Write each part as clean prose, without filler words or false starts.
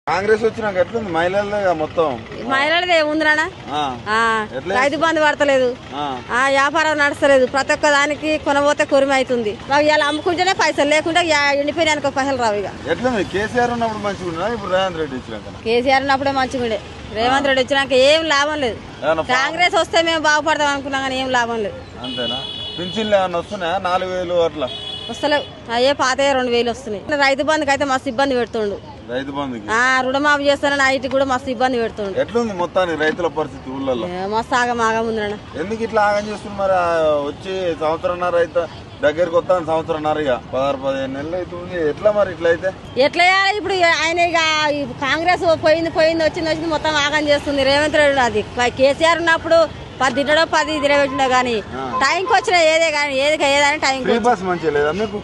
కాంగ్రెస్ వచ్చినాక ఎట్లుంది మహిళలదే మొత్తం? మహిళలది ఏముందిరా, రైతు బంధు పడతలేదు, వ్యాపారం నడుస్తలేదు, ప్రతి ఒక్క దానికి కొనబోతే కొరిమి అవుతుంది. ఇలా అమ్ముకుంటేనే పైసలు, లేకుంటే ఎండిపోయినానికి పైసలు రావు. ఇక ఎట్లుంది? కేసీఆర్ ఉన్నప్పుడు మంచిగా, ఇప్పుడు రేవంత్ రెడ్డి వచ్చినాక? కేసీఆర్ ఉన్నప్పుడే మంచిగా, రేవంత్ రెడ్డి వచ్చినాక ఏం లాభం లేదు. కాంగ్రెస్ వస్తే మేము బాగుపడతాం అనుకున్నాం కానీ ఏం లాభం లేదు. అంతేనా? పింఛన్లు ఏమన్నా వస్తున్నాయా? 4000 అట్లా వస్తలేవు. అయ్యే పాత 2000 వస్తున్నాయి. రైతు బంధుకి అయితే మస్తు ఇబ్బంది పెడుతుండు. రైతు బంధుకి రుణమాఫీ చేస్తానని ఐటీ కూడా మస్తు ఇబ్బంది పెడుతుండు. ఎట్లుంది మొత్తానికి రైతుల పరిస్థితి ఊళ్ళలో? మస్తు ఆగం ఉందన్న. ఎందుకు ఇట్లా ఆగం చేస్తున్నారు? మరి వచ్చి సంవత్సరంన్నర అయితే దగ్గరికి వస్తాను, సంవత్సరంన్నర ఇక 16-15 నెలలు అవుతుంది. ఎట్లా మరి ఇట్లా అయితే ఎట్లా ఇప్పుడు? ఆయన ఇక కాంగ్రెస్ పోయింది వచ్చింది మొత్తం ఆగం చేస్తుంది. రేవంత్ రెడ్డి అది కేసీఆర్ ఉన్నప్పుడు 10 తినడో 10 తినబెట్టినా గానీ టైంకి వచ్చిన ఏదే కానీ ఏదని టైం. ఫ్రీ బస్ మంచిగా లేదా మీకు?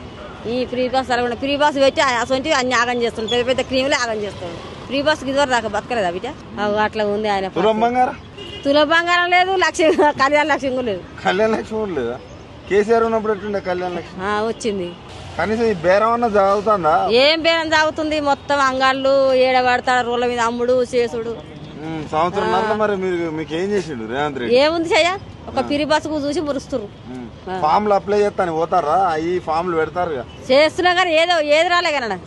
ఈ ఫ్రీ బస్ అలా ఫ్రీ బస్ పెట్టి అసలు అన్ని ఆగం చేస్తుంది. పెద్ద పెద్ద క్రీములు ఆగం చేస్తాడు. ఫ్రీ బస్ ఇదివరకు దాకా బతకలేదా బిడ్డ? అట్లా ఉంది ఆయన. తుల బంగారం లేదు, కళ్యాణ లక్ష్యం కూడా లేదు. కళ్యాణ లక్ష్యం కూడా లేదా? కేసీఆర్ ఉన్నప్పుడు ఎట్లుండే కళ్యాణ లక్ష్యం? వచ్చింది. కనీసం ఈ బేరం అన్న జాగుతుందా? ఏం బేరం జాగుతుంది? మొత్తం అంగాళ్ళు ఏడబడతాడు, రోడ్ల మీద అమ్ముడు చేసుడు. సంవత్సరం మరి మీకు ఏం చేసిండు రేవంత్ రెడ్డి? ఏముంది చెయ్య, ఒక పిరి బస్సుకు చూసి మురుస్తురు. ఫామ్లు అప్లై చేస్తాను పోతారా? ఈ ఫామ్లు పెడతారు చేస్తున్నా కానీ ఏది రాలే కన్నా.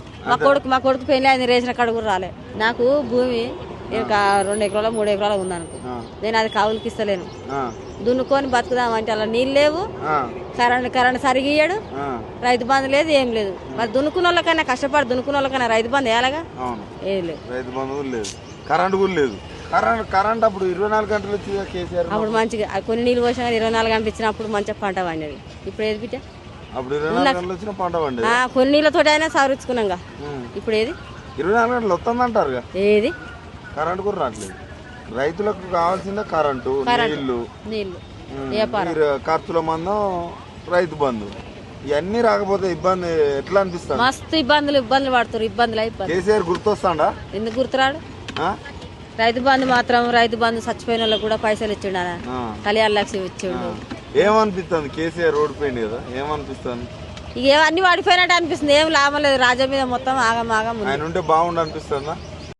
మా కొడుకు పెళ్లి అయింది, రేసిన కడుగు రాలే. నాకు భూమి 2 ఎకరాలు 3 ఎకరాలు ఉందనుకో, నేను అది కావులకి ఇస్తలేను. దున్నుకొని బతుకుదామంటే అలా నీళ్ళు లేవు, కరెంట్ సరిగా ఇయ్యాడు, రైతు బంధు లేదు, ఏం లేదు. మరి దున్నుకున్న వాళ్ళకైనా కష్టపడి దున్నుకున్న వాళ్ళకైనా రైతు బంధు వేయాలగా, ఏం లేదు. రైతు బంధు లేదు, కరెంట్ కూడా లేదు. కరెంట్ అప్పుడు 24 గంటలు వచ్చింది కేసీఆర్. అప్పుడు మంచిగా కొన్ని నీళ్ళు పోసినా 24 గంటలు ఇచ్చినప్పుడు మంచిగా పంట పండేది. ఇప్పుడు ఏది బిడ్డ? అప్పుడు 24 గంటలు వచ్చిన పంట పండేది. కొన్ని నీళ్ళతో అయినా సవరించుకున్నాగా. ఇప్పుడు ఏది 24 గంటలు వస్తుందంటారు? ఏది కరెంట్ కూడా రావట్లేదు. రైతులకు కావాల్సిందే కరెంటు, నీళ్లు, ఖర్చుల మందం, రైతు బంధు. ఇవన్నీ రాకపోతే ఇబ్బంది ఎట్లా అనిపిస్తుంది? మస్తు ఇబ్బందులు పడుతున్నారు. కేసీఆర్ గుర్తొస్తాడా? ఎందుకు గుర్తురాడు? రైతు బంధు చచ్చిపోయిన వాళ్ళకి కూడా పైసలు ఇచ్చిండు, కళ్యాణ లక్ష్యం ఇచ్చిండు. ఏమనిపిస్తుంది? కేసీఆర్ ఓడిపోయింది కదా, ఏమనిపిస్తుంది? ఇక అన్ని వాడిపోయినట్టు అనిపిస్తుంది. ఏం లాభం లేదు. రాజ్యం మీద మొత్తం ఆగం ఆయన ఉంటే బాగుండు అనిపిస్తుందా?